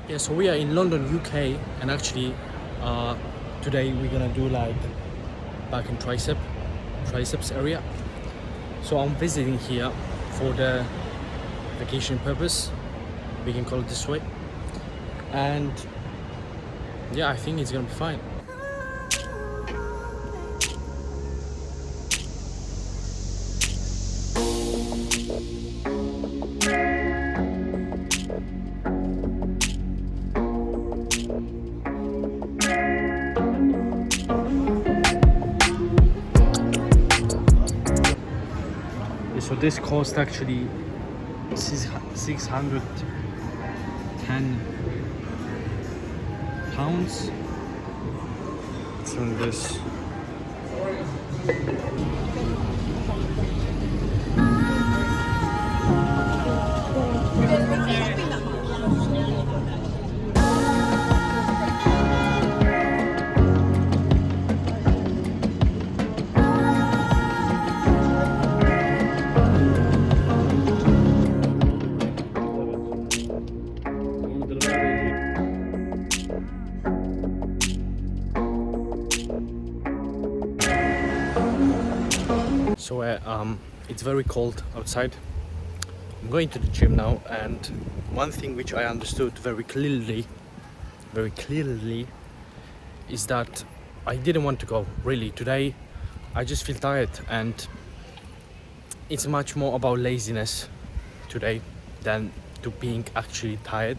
Yeah, so we are in London, UK, and actually, uh, today we're gonna do like back in triceps area. So I'm visiting here for the vacation purpose. We can call it this way, and yeah, I think it's gonna be fine. Yeah, so this cost actually 610 pounds. It's on this. So it's very cold outside. I'm going to the gym now, and one thing which I understood very clearly, is that I didn't want to go really today. I just feel tired, and it's much more about laziness today than to being actually tired,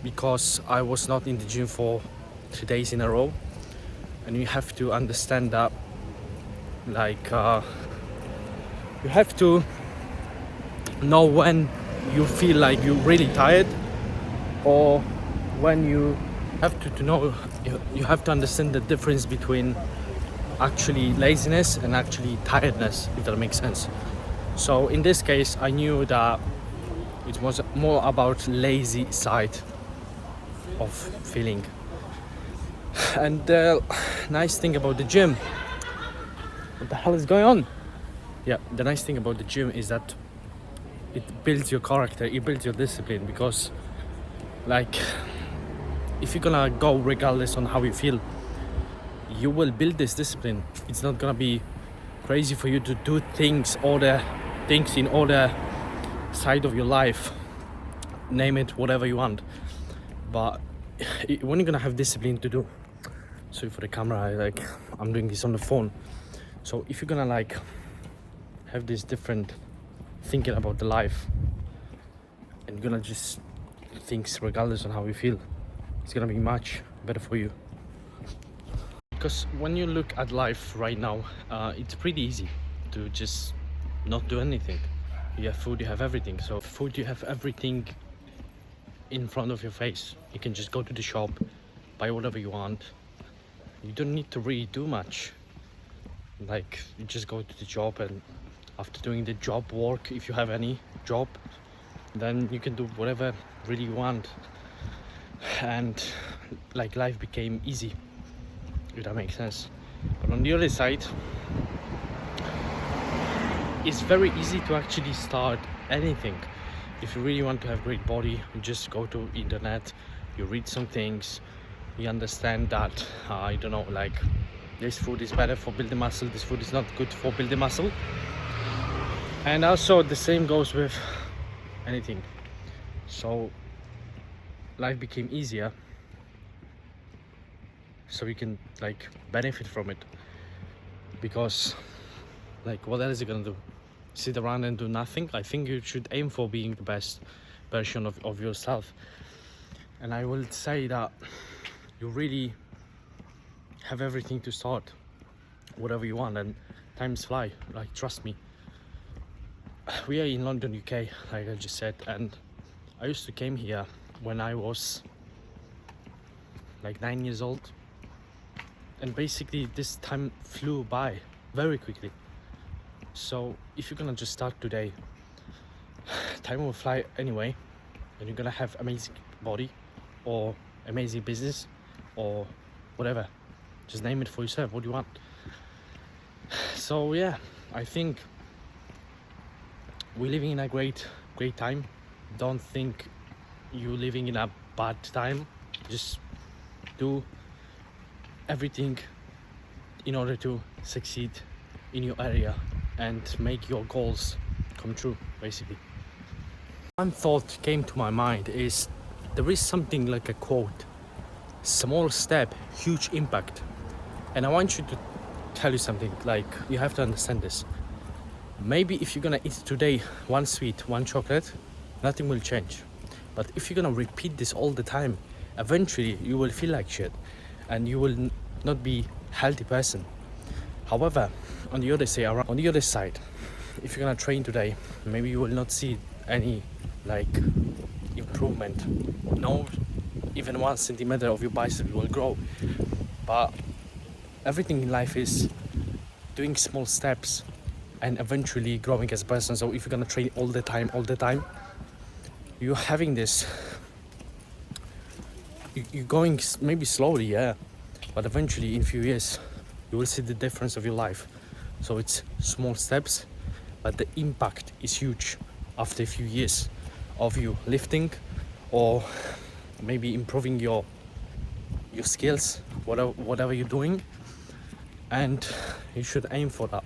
because I was not in the gym for 3 days in a row, and you have to understand that, like, you have to know when you feel like you're really tired, or when you have to know, you have to understand the difference between actually laziness and actually tiredness, if that makes sense. So in this case, I knew that it was more about lazy side of feeling. And the nice thing about the gym, what the hell is going on? Yeah, the nice thing about the gym is that it builds your character, it builds your discipline, because like, if you're gonna go regardless on how you feel, you will build this discipline. It's not gonna be crazy for you to do things, all the things in all the side of your life, name it whatever you want, but when you're gonna have discipline to do. Sorry for the camera, like, I'm doing this on the phone. So if you're gonna like have this different thinking about the life, and you're gonna just do things regardless on how you feel, it's gonna be much better for you. Because when you look at life right now, it's pretty easy to just not do anything. You have food, you have everything. So food, you have everything in front of your face. You can just go to the shop, buy whatever you want. You don't need to really do much. Like, you just go to the job, and after doing the job work, if you have any job, then you can do whatever really you want. And like, life became easy, if that makes sense. But on the other side, it's very easy to actually start anything. If you really want to have great body, you just go to internet, you read some things, you understand that, I don't know, like, this food is better for building muscle, this food is not good for building muscle. And also the same goes with anything. So life became easier, so you can like benefit from it. Because like, what else are you gonna do? Sit around and do nothing? I think you should aim for being the best version of yourself. And I will say that you really have everything to start whatever you want, and times fly, like, trust me. We are in London, UK, like I just said, and I used to came here when I was like 9 years old, and basically this time flew by very quickly. So if you're gonna just start today, time will fly anyway, and you're gonna have amazing body, or amazing business, or whatever. Just name it for yourself, what do you want. So yeah, I think we're living in a great time. Don't think you living in a bad time, just do everything in order to succeed in your area and make your goals come true, basically. One thought came to my mind is there is something like a quote: small step, huge impact. And I want you to tell you something, like, you have to understand this. Maybe if you're gonna eat today one sweet, one chocolate, nothing will change. But if you're gonna repeat this all the time, eventually you will feel like shit and you will not be healthy person. However, on the other side, if you're gonna train today, maybe you will not see any like improvement. No, even 1 centimeter of your bicep will grow. But everything in life is doing small steps and eventually growing as a person. So if you're gonna train all the time, you're having this. You're going maybe slowly, yeah, but eventually in a few years you will see the difference of your life. So it's small steps, but the impact is huge after a few years of you lifting or maybe improving your skills, whatever you're doing. And you should aim for that.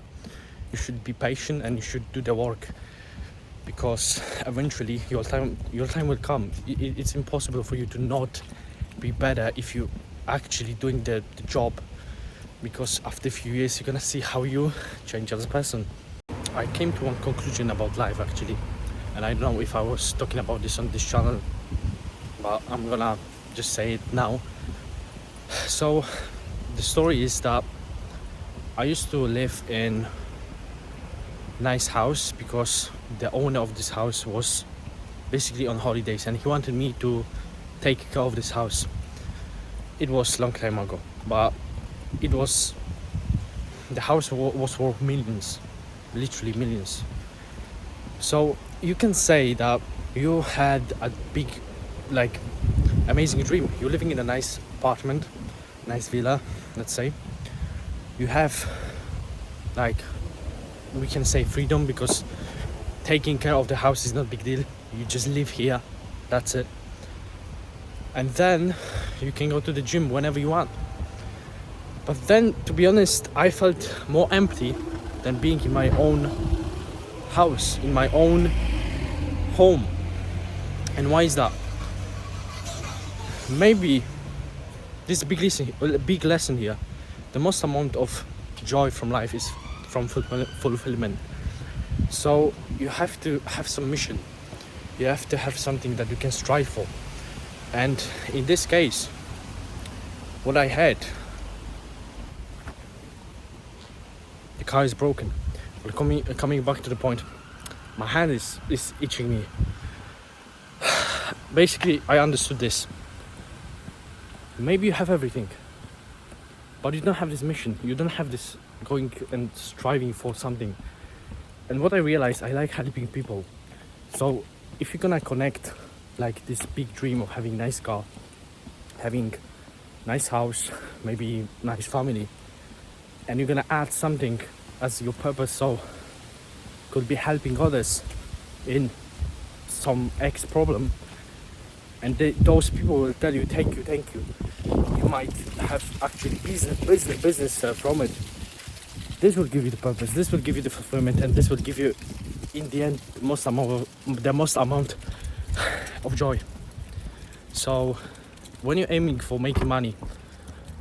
You should be patient and you should do the work, because eventually your time will come. It's impossible for you to not be better if you actually doing the job, because after a few years you're gonna see how you change as a person. I came to one conclusion about life actually, and I don't know if I was talking about this on this channel, but I'm gonna just say it now. So the story is that I used to live in nice house because the owner of this house was basically on holidays and he wanted me to take care of this house. It was long time ago, but the house was worth millions, literally millions. So you can say that you had a big, like, amazing dream. You're living in a nice apartment, nice villa, let's say. You have, like, we can say freedom, because taking care of the house is not a big deal. You just live here, that's it. And then you can go to the gym whenever you want. But then, to be honest, I felt more empty than being in my own house, in my own home. And why is that? Maybe this is a big lesson here. The most amount of joy from life is from fulfillment. So you have to have some mission. You have to have something that you can strive for. And in this case, what I had, the car is broken. But coming back to the point, my hand is itching me. Basically, I understood this. Maybe you have everything, but you don't have this mission. You don't have this going and striving for something. And what I realized, I like helping people. So if you're gonna connect like this big dream of having nice car, having nice house, maybe nice family, and you're gonna add something as your purpose, so could be helping others in some X problem, and those people will tell you thank you. You might have actually business from it. This will give you the purpose, this will give you the fulfillment, and this will give you in the end the most amount of joy. So when you're aiming for making money,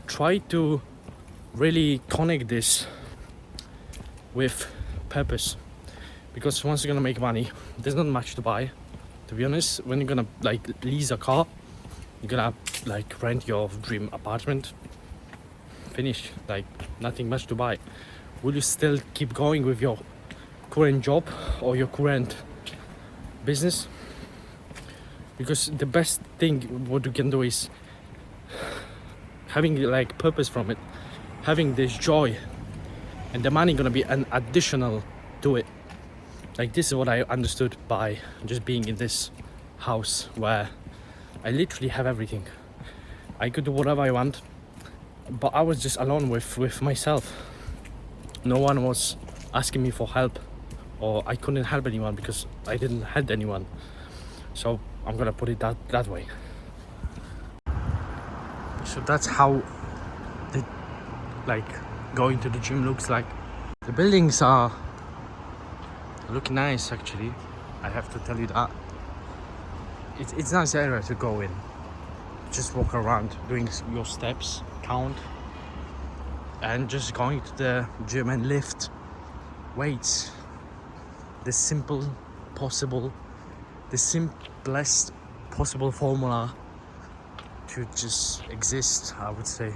try to really connect this with purpose, because once you're gonna make money, there's not much to buy, to be honest. When you're gonna like lease a car, you're gonna like rent your dream apartment, finish, like nothing much to buy. Will you still keep going with your current job or your current business? Because the best thing what you can do is having like purpose from it, having this joy, and the money gonna be an additional to it. Like, this is what I understood by just being in this house where I literally have everything. I could do whatever I want, but I was just alone with myself. No one was asking me for help, or I couldn't help anyone because I didn't have anyone. So I'm gonna put it that way. So that's how the like going to the gym looks like. The buildings are looking nice actually. I have to tell you that. It's a nice area to go in. Just walk around, doing your steps, count, and just going to the gym and lift weights. The simplest possible formula to just exist, I would say.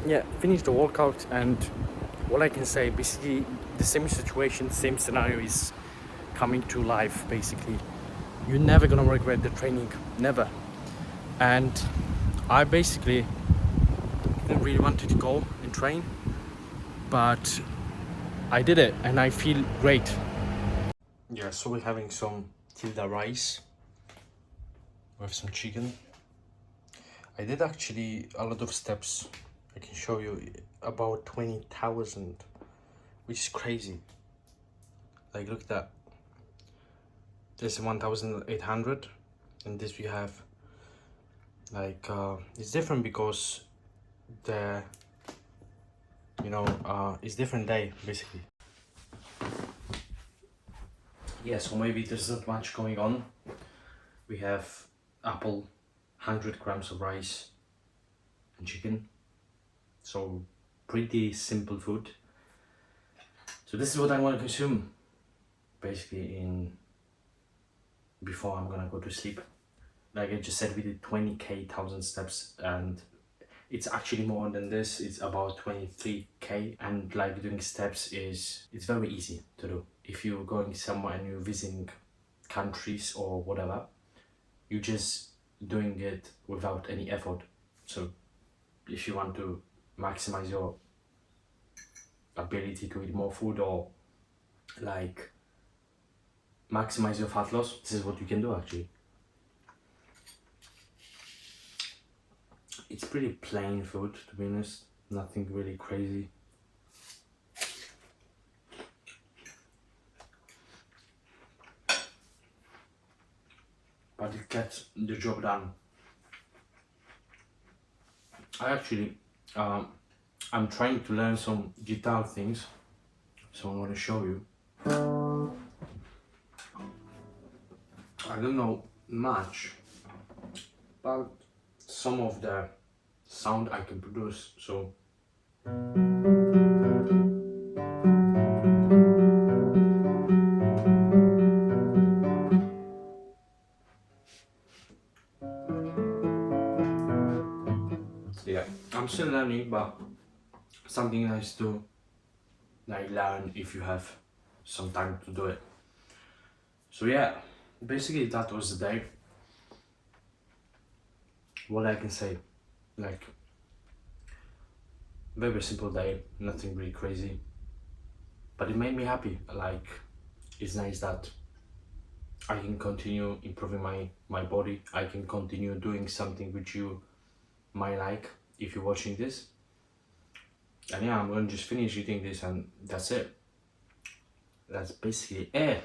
Yeah, finished the workout, and what I can say, basically the same situation, same scenario is coming to life. Basically, you're never gonna regret the training, never. And I basically didn't really wanted to go and train, but I did it and I feel great. Yeah, so we're having some tilda rice with some chicken. I did actually a lot of steps. I can show you about 20,000, which is crazy. Like, look at that. This is 1,800, and this we have like it's different because the you know, it's different day basically. Yeah, so maybe there's not much going on. We have apple, 100 grams of rice and chicken. So pretty simple food. So this is what I want to consume basically in before I'm gonna go to sleep. Like I just said, we did 20k 1,000 steps, and it's actually more than this. It's about 23k, and like doing steps is it's very easy to do. If you're going somewhere and you're visiting countries or whatever, you're just doing it without any effort. So if you want to maximize your ability to eat more food, or like maximize your fat loss, this is what you can do actually. It's pretty plain food, to be honest, nothing really crazy. But it gets the job done. I actually, I'm trying to learn some guitar things, so I want to show you. I don't know much, but some of the sound I can produce, so yeah, I'm still learning, but something nice to like learn if you have some time to do it. So yeah, basically that was the day. What I can say, like very simple day, nothing really crazy, but it made me happy. Like it's nice that I can continue improving my body. I can continue doing something which you might like if you're watching this. And yeah, I'm gonna just finish eating this and that's it. That's basically it.